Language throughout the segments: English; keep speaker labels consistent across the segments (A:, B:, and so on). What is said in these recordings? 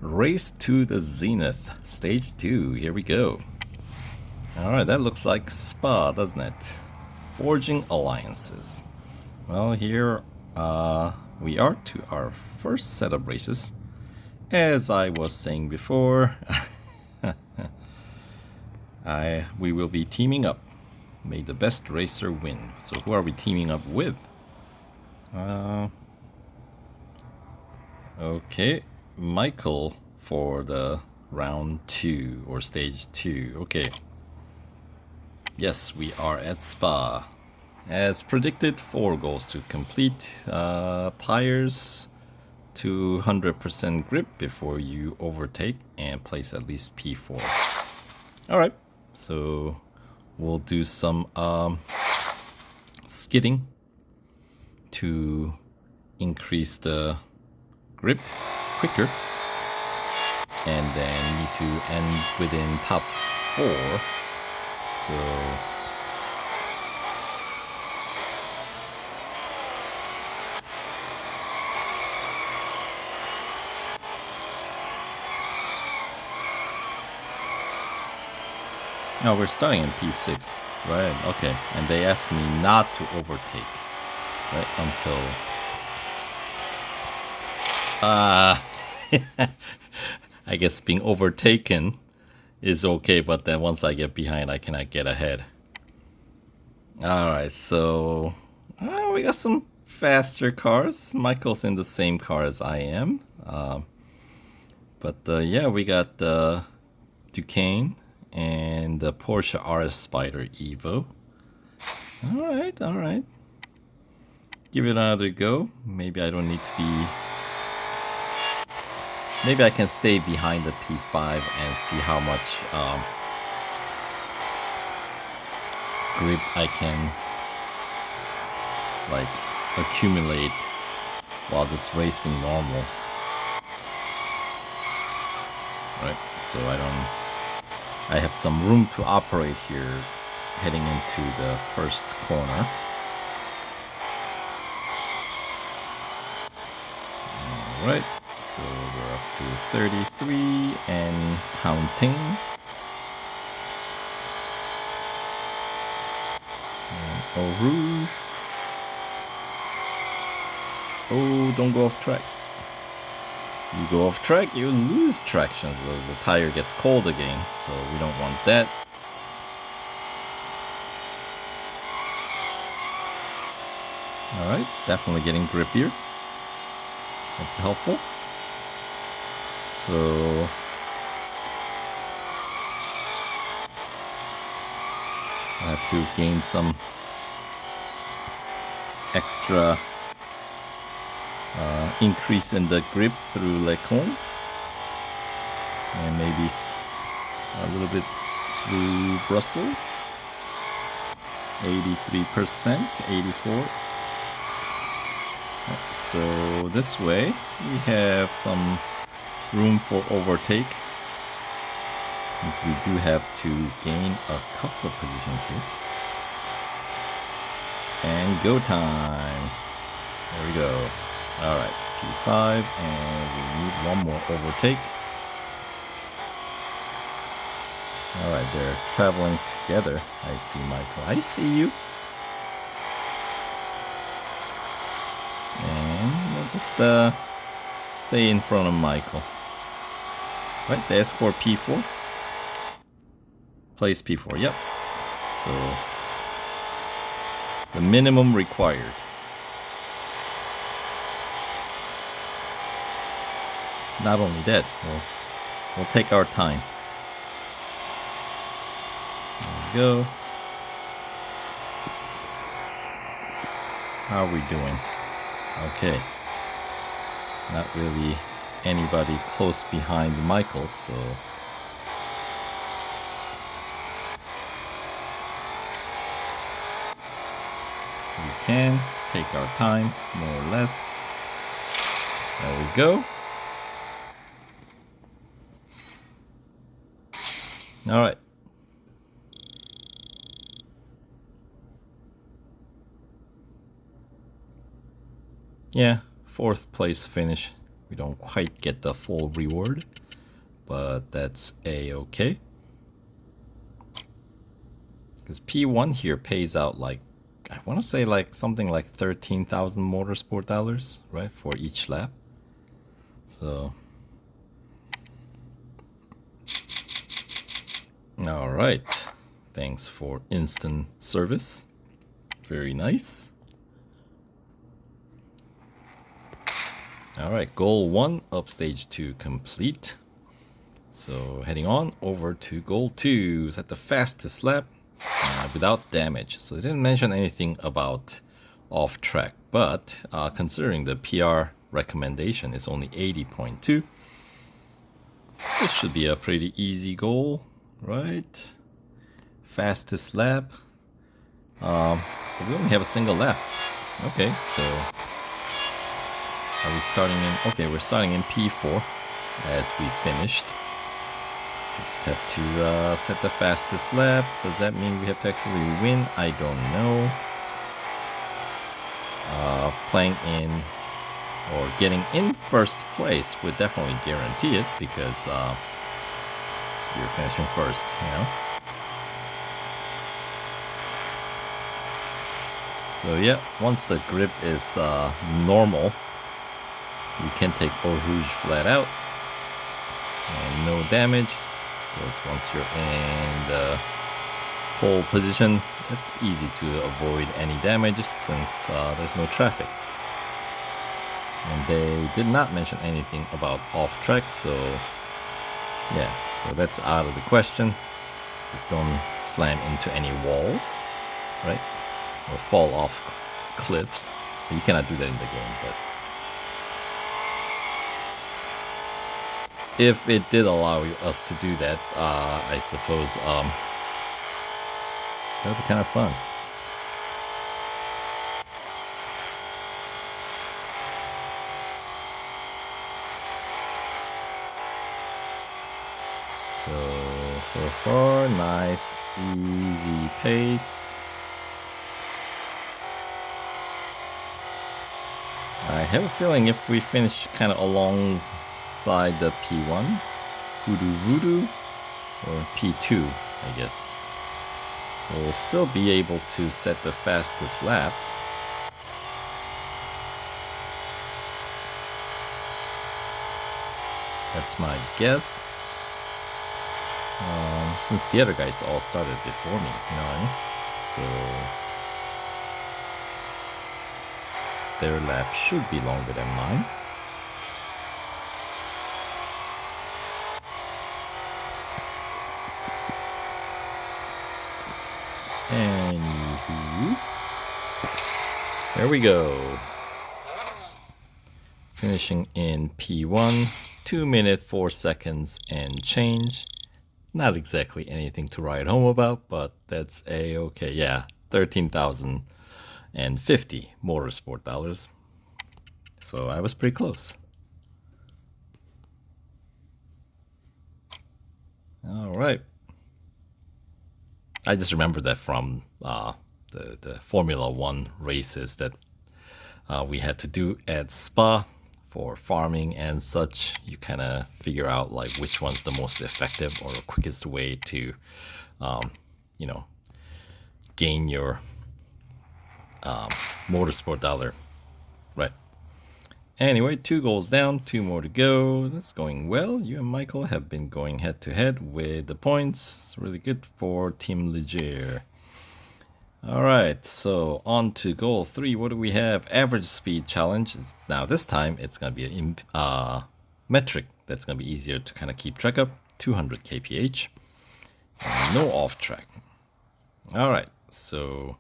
A: Race to the Zenith, Stage 2, here we go. Alright, that looks like Spa, doesn't it? Forging alliances. Well, here we are to our first set of races. As I was saying before, we will be teaming up. May the best racer win. So who are we teaming up with? Okay, Michael for the round 2 or stage 2. Okay. Yes, we are at Spa. As predicted, 4 goals to complete. Tires to 100% grip before you overtake and place at least P4. Alright, so we'll do some skidding to increase the grip quicker, and then need to end within top 4. So oh, we're starting in P6, right? Okay, and they asked me not to overtake, right, until I guess being overtaken is okay, but then once I get behind, I cannot get ahead. Alright, so we got some faster cars. Michael's in the same car as I am. But yeah, we got the Duquesne and the Porsche RS Spider Evo. Alright, alright. Give it another go. Maybe I don't need to be... Maybe I can stay behind the P5 and see how much grip I can like accumulate while just racing normal. Right, so I have some room to operate here heading into the first corner. Alright, so we're up to 33 and counting. And Eau Rouge. Oh, don't go off track. You go off track, you lose traction, so the tire gets cold again, so we don't want that. Alright, definitely getting grippier. That's helpful. So I have to gain some extra increase in the grip through Lecombe, and maybe a little bit through Brussels. 83%, 84. So this way we have some room for overtake, since we do have to gain a couple of positions here. And go time. There we go. Alright, P5, and we need one more overtake. Alright, they're traveling together. I see Michael. I see you. And we'll just stay in front of Michael. Right, they asked for P4. Place P4, yep. So the minimum required. Not only that, we'll take our time. There we go. How are we doing? Okay. Not really anybody close behind Michael, so we can take our time, more or less. There we go. Alright. Yeah, 4th place finish We don't quite get the full reward, but that's a-okay. Because P1 here pays out like, I want to say like something like 13,000 motorsport dollars, right, for each lap. So, all right. Thanks for instant service. Very nice. All right, goal 1 up stage 2 complete. So heading on over to goal 2, set the fastest lap without damage. So they didn't mention anything about off track, but considering the PR recommendation is only 80.2, this should be a pretty easy goal, right? Fastest lap. But we only have a single lap. Okay, so are we starting in? Okay, we're starting in P4 as we finished. Set to set the fastest lap. Does that mean we have to actually win? I don't know. Playing in or getting in first place would definitely guarantee it because you're finishing first, you know. So yeah, once the grip is normal, you can take Eau Rouge flat out and no damage. Because once you're in the pole position, it's easy to avoid any damage since there's no traffic. And they did not mention anything about off track, so yeah, so that's out of the question. Just don't slam into any walls, right? Or fall off cliffs. You cannot do that in the game, but if it did allow us to do that, I suppose that would be kind of fun. So far, nice, easy pace. I have a feeling if we finish kind of alongside the P1, Voodoo Voodoo, or P2, I guess, we'll still be able to set the fastest lap. That's my guess. Since the other guys all started before me, you know what I mean? So their lap should be longer than mine. Anywho, there we go. Finishing in P1, 2 minutes 4 seconds and change. Not exactly anything to write home about, but that's a-okay. Yeah, 13,050 motorsport dollars. So I was pretty close. All right. I just remember that from the Formula One races that we had to do at Spa for farming and such. You kind of figure out like which one's the most effective or the quickest way to, you know, gain your motorsport dollar, right? Anyway, 2 goals down, 2 more to go. That's going well. You and Michael have been going head to head with the points. It's really good for Team Ligier. All right, so on to goal 3. What do we have? Average speed challenge. Now this time it's going to be a metric that's going to be easier to kind of keep track of. 200 kph. And no off track. All right, so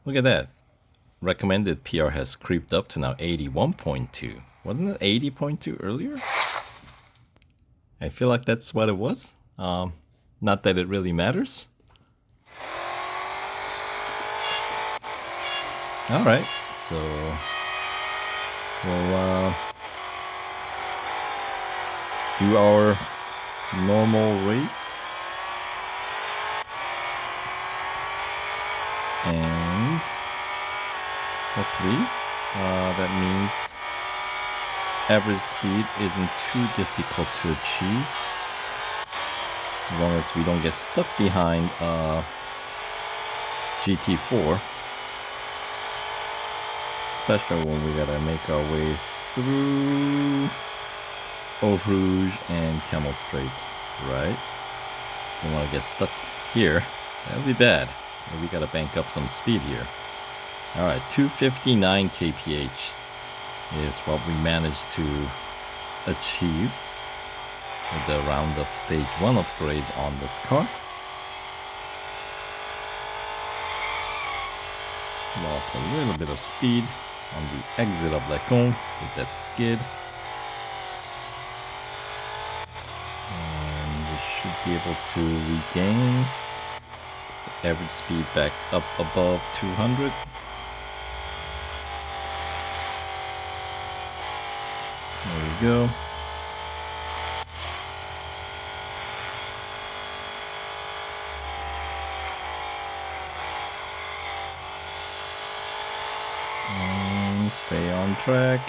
A: look at that. Recommended PR has creeped up to now 81.2. Wasn't it 80.2 earlier? I feel like that's what it was. Not that it really matters. All right, so we'll do our normal race, and hopefully that means average speed isn't too difficult to achieve, as long as we don't get stuck behind GT4, especially when we gotta make our way through Eau Rouge and Camel Strait, right? Don't want to get stuck here. That would be bad. We gotta bank up some speed here. Alright, 259 kph is what we managed to achieve with the Roundup Stage 1 upgrades on this car. Lost a little bit of speed on the exit of Lacon with that skid. And we should be able to regain the average speed back up above 200. There we go. And stay on track.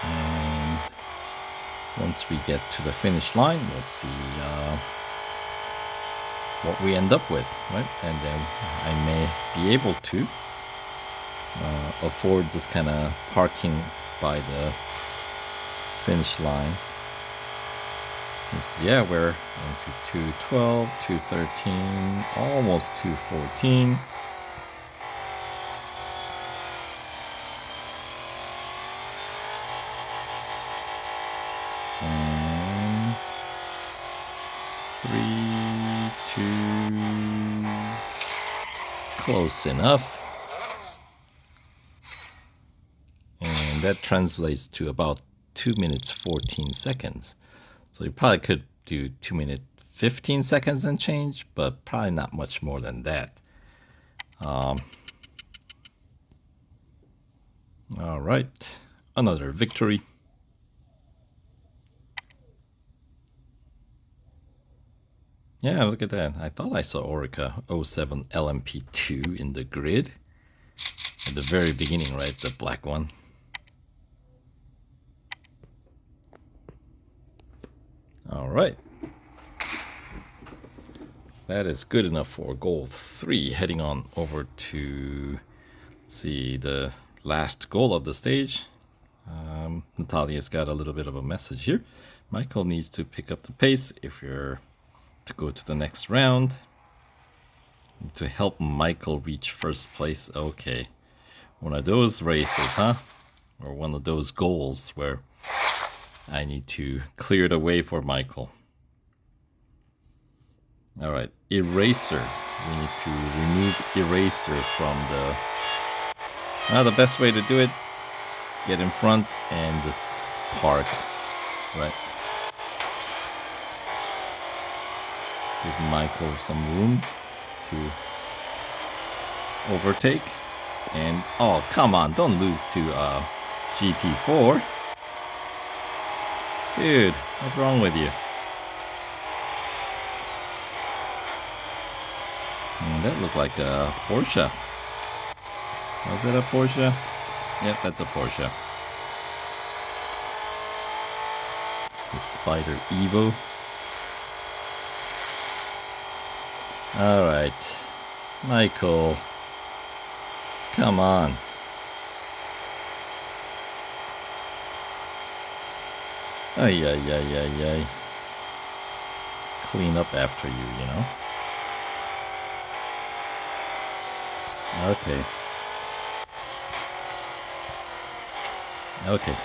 A: And once we get to the finish line, we'll see what we end up with, right? And then I may be able to afford just kind of parking by the finish line, since yeah, we're into 212, 213, almost 214. And 3, 2, close enough. And that translates to about 2 minutes 14 seconds. So you probably could do 2 minutes 15 seconds and change, but probably not much more than that. All right, another victory. Yeah, look at that. I thought I saw Orica 07 LMP2 in the grid at the very beginning, right? The black one. All right. That is good enough for goal 3. Heading on over to, let's see, the last goal of the stage. Natalia's got a little bit of a message here. Michael needs to pick up the pace if you're to go to the next round. To help Michael reach first place. Okay. One of those races, huh? Or one of those goals where I need to clear the way for Michael. Alright, eraser. We need to remove eraser from the... the best way to do it, get in front and just park. Right. Give Michael some room to overtake. And, oh, come on, don't lose to GT4. Dude, what's wrong with you? That looked like a Porsche. Was it a Porsche? Yep, that's a Porsche. The Spider Evo. Alright. Michael. Come on. Ay, ay, ay, ay, ay. Clean up after you, you know? Okay. Okay.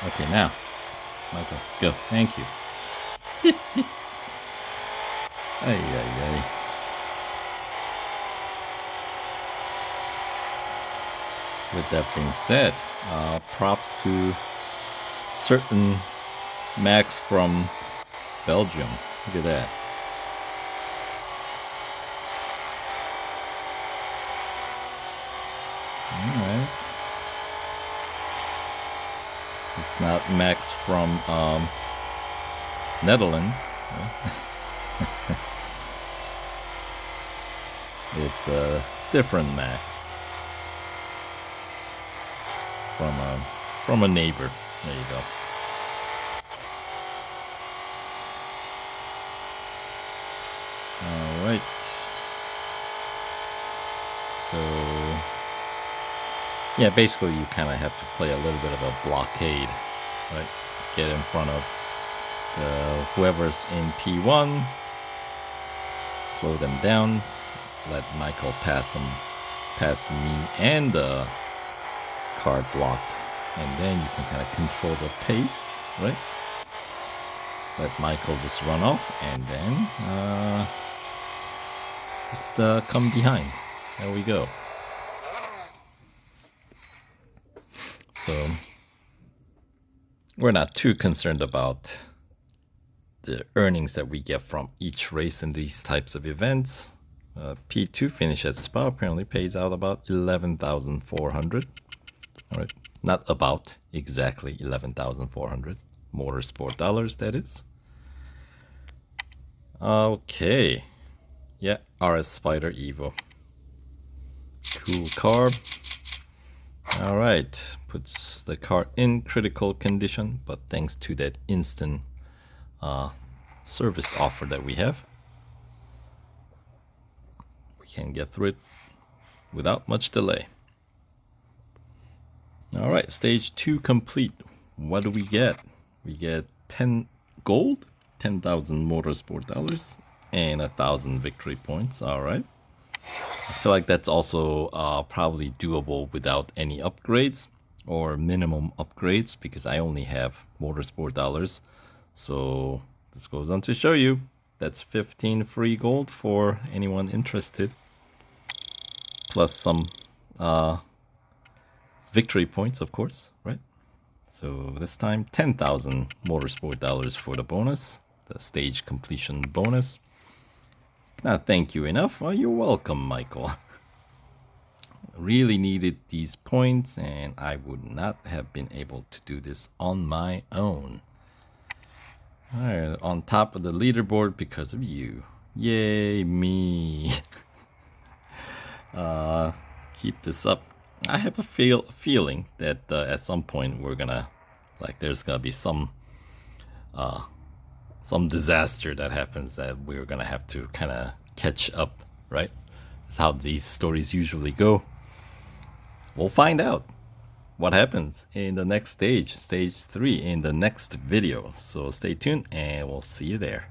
A: Okay, now. Michael, go. Thank you. Ay, ay, ay. With that being said, props to certain Max from Belgium. Look at that. Alright. It's not Max from Netherlands. It's a different Max. from a neighbor. There you go. All right. So yeah, basically you kind of have to play a little bit of a blockade, right? Get in front of whoever's in P1, slow them down, let Michael pass me and the car blocked, and then you can kind of control the pace, right? Let Michael just run off, and then just come behind. There we go. So we're not too concerned about the earnings that we get from each race in these types of events. P2 finish at Spa apparently pays out about 11,400. All right, not about, exactly 11,400 Motorsport dollars, that is. Okay, yeah, RS Spider Evo. Cool car. All right, puts the car in critical condition, but thanks to that instant service offer that we have, we can get through it without much delay. All right, stage 2 complete. What do we get? We get 10 gold, 10,000 Motorsport dollars, and 1,000 victory points. All right. I feel like that's also probably doable without any upgrades or minimum upgrades, because I only have Motorsport dollars. So this goes on to show you that's 15 free gold for anyone interested, plus some victory points, of course, right? So this time 10,000 Motorsport dollars for the bonus, the stage completion bonus. Cannot thank you enough. Well, you're welcome, Michael. Really needed these points, and I would not have been able to do this on my own. Alright, on top of the leaderboard because of you. Yay, me. Keep this up. I have a feeling that at some point we're gonna, there's gonna be some disaster that happens that we're gonna have to kind of catch up, right? That's how these stories usually go. We'll find out what happens in the next stage 3, in the next video. So stay tuned and we'll see you there.